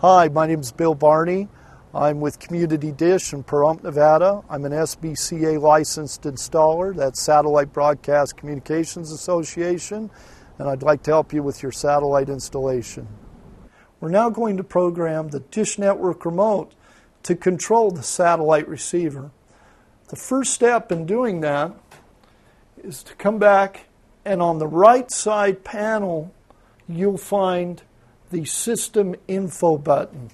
Hi, my name is Bill Barney. I'm with Community Dish in Pahrump, Nevada. I'm an SBCA licensed installer, that's Satellite Broadcast Communications Association, and I'd like to help you with your satellite installation. We're now going to program the Dish Network remote to control the satellite receiver. The first step in doing that is to come back, and on the right side panel you'll find the System Info button.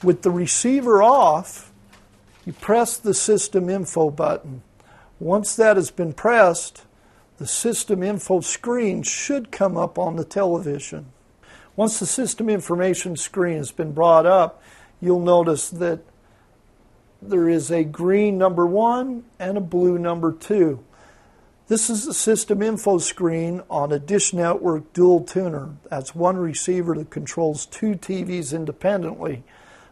With the receiver off, you press the System Info button. Once that has been pressed, the System Info screen should come up on the television. Once the System Information screen has been brought up, you'll notice that there is a green number 1 and a blue number 2. This is the System Info screen on a Dish Network dual tuner. That's one receiver that controls two TVs independently.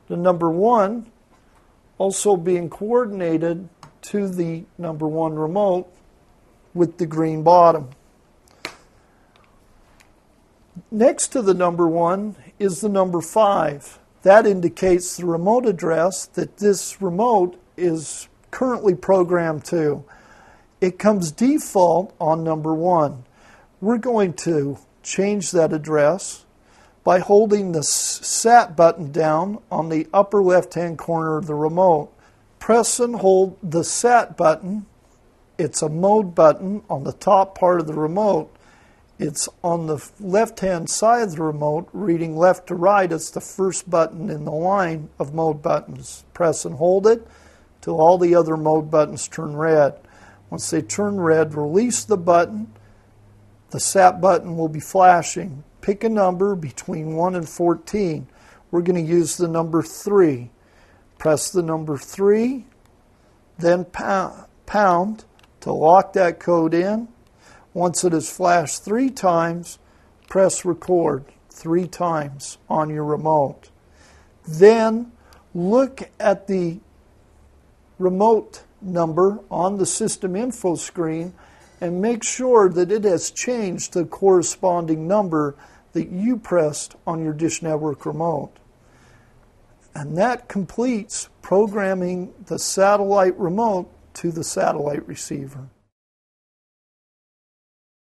The number 1 also being coordinated to the number 1 remote with the green bottom. Next to the number 1 is the number 5. That indicates the remote address that this remote is currently programmed to. It comes default on number 1. We're going to change that address by holding the SAT button down on the upper left-hand corner of the remote. Press and hold the SAT button. It's a mode button on the top part of the remote. It's on the left-hand side of the remote, reading left to right. It's the first button in the line of mode buttons. Press and hold it till all the other mode buttons turn red. Once they turn red, release the button. The SAT button will be flashing. Pick a number between 1 and 14. We're going to use the number 3. Press the number 3, then pound to lock that code in. Once it is flashed 3 times, press record 3 times on your remote. Then look at the remote number on the System Info screen and make sure that it has changed to the corresponding number that you pressed on your Dish Network remote. And that completes programming the satellite remote to the satellite receiver.